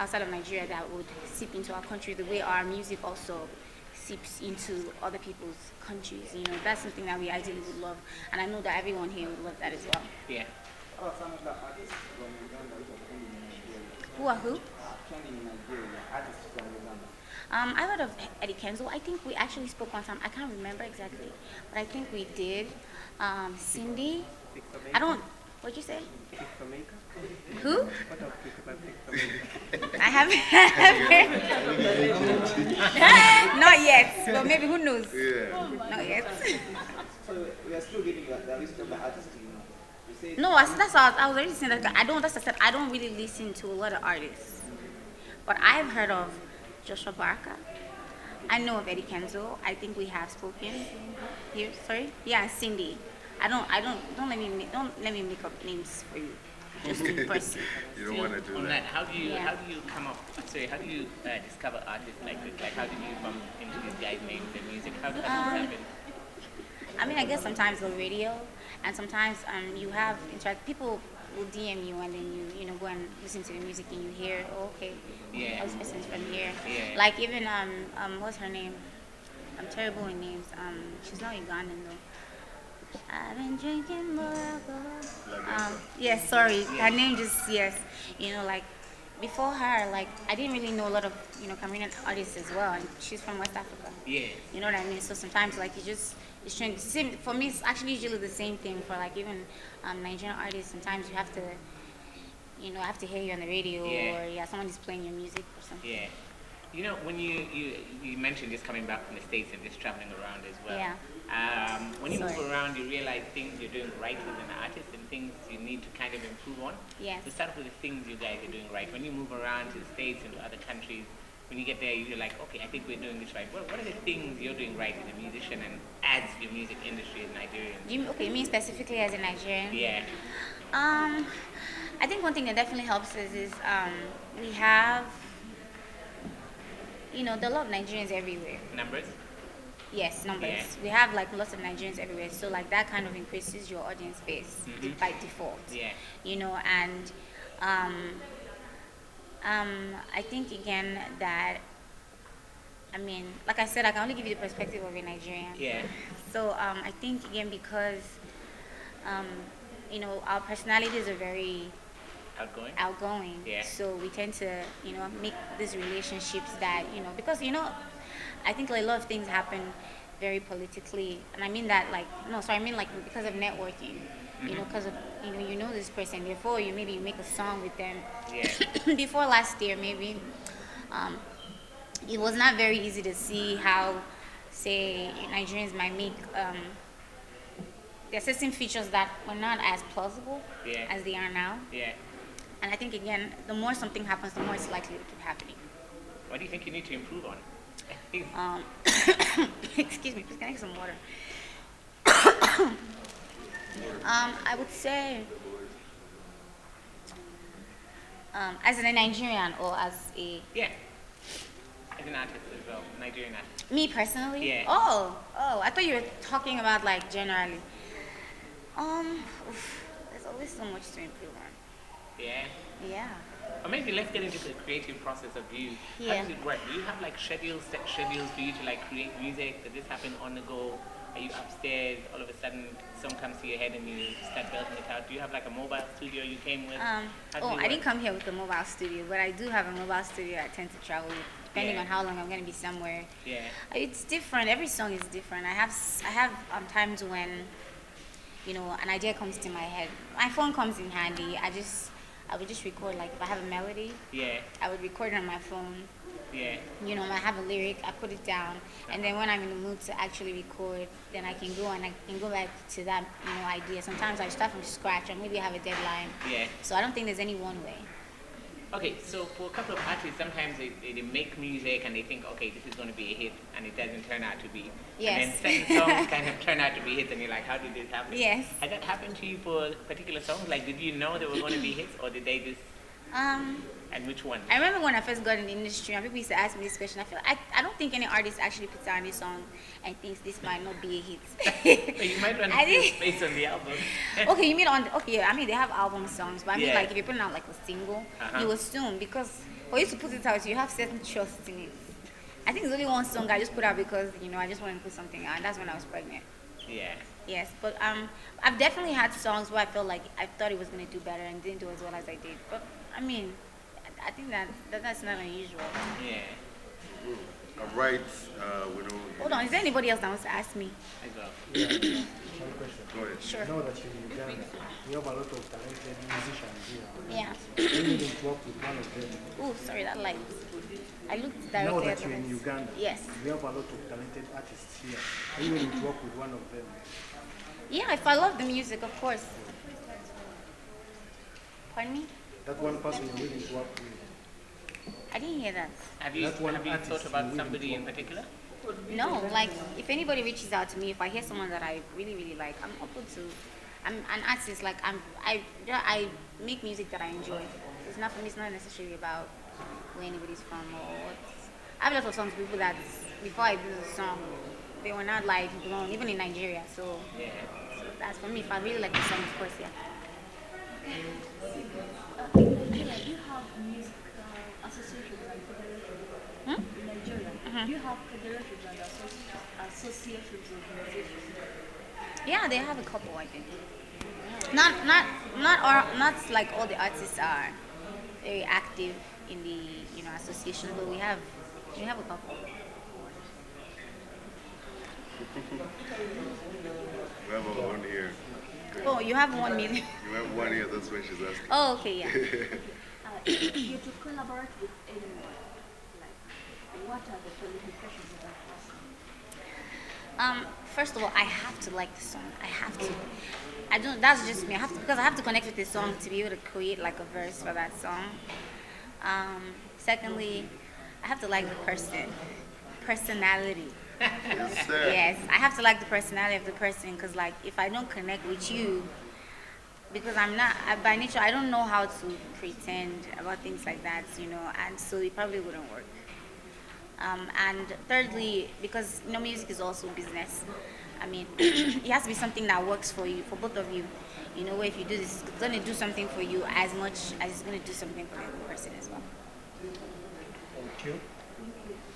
outside of Nigeria that would seep into our country the way our music also seeps into other people's countries. You know, that's something that we ideally would love, and I know that everyone here would love that as well. Yeah. How about some of the artists from Uganda which are trending in Nigeria? Who are who? Trending in Nigeria, artists from Uganda. I heard of Eddie Kenzo. I think we actually spoke one time. I can't remember exactly, but I think we did. Cindy. I don't. What'd you say? Who? I haven't. Not yet, but maybe who knows? Yeah. Not yet. So we are still giving the list of the artists, you know. You say No, that's all. I was already saying that I don't. That's what I said. I don't really listen to a lot of artists, but I've heard of Joshua Barker. I know of Eddie Kenzo. I think we have spoken here. Sorry. Yeah, Cindy. Don't let me make up names for you. Just in person. You don't want to do On that. how do you Yeah. how do you come up? Sorry, how do you discover artists like this? Like how did you bump into these guys making the music? How does this happen? I mean, I guess sometimes the radio, and sometimes you have interact. People will DM you, and then you know go and listen to the music, and you hear, oh, okay, Yeah. this person's from here. Yeah. Like even what's her name? I'm terrible with names. She's not Ugandan though. I've been drinking more alcohol. Yes, sorry. Her name just yes. You know, like before her, like I didn't really know a lot of Cameroonian artists as well, and she's from West Africa. Yeah. You know what I mean? So sometimes like it's trying to same for me. It's actually usually the same thing for like even Nigerian artists. Sometimes you have to, have to hear you on the radio Yeah. or someone is playing your music or something. Yeah. You know, when you mentioned just coming back from the States and just traveling around as well. Yeah. When you Sorry. move around, you realize things you're doing right as an artist and things you need to kind of improve on. Yes. So start with the things you guys are doing right. When you move around to the States and to other countries, when you get there, you're like, okay, I think we're doing this right. What are the things you're doing right as a musician and as your music industry as Nigerian? You mean specifically as a Nigerian? Yeah. I think one thing that definitely helps us is we have, there are a lot of Nigerians everywhere. Numbers? Yes, numbers. Yeah. We have like lots of Nigerians everywhere, so like that kind of increases your audience base by default. Yeah. And I think again that like I said, I can only give you the perspective of a Nigerian. Yeah. So I think again because our personalities are very outgoing. Yeah. So we tend to, make these relationships that, because, I think like a lot of things happen very politically. And I mean that because of networking, because of, you know this person, therefore you make a song with them. Yeah. Before last year, maybe, it was not very easy to see how, say, Nigerians might make, there are certain features that were not as plausible Yeah. as they are now. Yeah. And I think, again, the more something happens, the more it's likely to keep happening. What do you think you need to improve on? Excuse me, please can I get some water? I would say, as a Nigerian or as a... Yeah. As an artist as well, Nigerian artist. Me personally? Yeah. Oh, I thought you were talking about like generally. There's always so much to improve on. Yeah. Yeah. Or maybe let's get into the creative process of you. Yeah. How does it work? Do you have like set schedules for you to like create music? Does this happen on the go? Are you upstairs? All of a sudden, song comes to your head and you start belting it out. Do you have like a mobile studio you came with? I didn't come here with a mobile studio, but I do have a mobile studio I tend to travel with, depending Yeah. on how long I'm going to be somewhere. Yeah. It's different. Every song is different. I have times when, an idea comes to my head. My phone comes in handy. I would just record, like if I have a melody, Yeah. I would record it on my phone. Yeah. I have a lyric, I put it down, and then when I'm in the mood to actually record, then I can go and I can go back to that, idea. Sometimes I start from scratch, or maybe I have a deadline. Yeah. So I don't think there's any one way. Okay, so for a couple of artists, sometimes they make music and they think, okay, this is going to be a hit, and it doesn't turn out to be. Yes. And then certain songs kind of turn out to be hits, and you're like, how did this happen? Yes. Has that happened to you for particular songs? Like, did you know they were going to be hits, or did they just? And which one? I remember when I first got in the industry, and people used to ask me this question. I don't think any artist actually puts out a song and thinks this might not be a hit. So you might want to see based on the album. Okay, you mean they have album songs, but I mean Yeah. like if you're putting out like a single, Uh-huh. you assume because For you to put it out, you have certain trust in it. I think it's only one song I just put out because I just wanted to put something out, and that's when I was pregnant. Yeah. Yes, but I've definitely had songs where I felt like I thought it was gonna do better and didn't do as well as I did. But I mean, I think that's not unusual. Yeah. I write, we Hold don't. on, is there anybody else that wants to ask me? As well. One question. Go ahead. Sure. Now that you're in Uganda, you have a lot of talented musicians here. Yeah. Are you willing to work with one of them? Oh, sorry, that light. I looked Now directly at that the you're in lights. Uganda, Yes. you have a lot of talented artists here. Are you willing to work with one of them? Yeah, if I love the music, of course. Pardon me? That one person you're willing to work with. I didn't hear that. Have you That's one have you artist thought you about really somebody in want. particular? No, like if anybody reaches out to me, if I hear someone that I really really like, I'm open to. I'm an artist. Like I make music that I enjoy. It's not for me. It's not necessarily about where anybody's from or what. I have a lot of songs people that before I do the song, they were not like blown, even in Nigeria. So, Yeah. so that's for me. If I really like the song, of course, yeah. In Nigeria, do you have music associations and federations? Hmm? In Nigeria, do you have federations and associations of musicians? Yeah, they have a couple, I think. Not like all the artists are very active in the association, but we have a couple. We have our one here. Oh, you have 1 million. You have one here, that's what she's asking. Oh, okay, yeah. If you to collaborate with anyone, like, what are the qualifications of that person? First of all, I have to like the song. I have to. I don't. That's just me. I have to because I have to connect with the song to be able to create like a verse for that song. Secondly, I have to like the personality. Yes, sir. Yes, I have to like the personality of the person because, like, if I don't connect with you, because by nature, I don't know how to pretend about things like that, and so it probably wouldn't work. And thirdly, because music is also business. I mean, it has to be something that works for you, for both of you. Where if you do this, it's going to do something for you as much as it's going to do something for the other person as well. Thank you.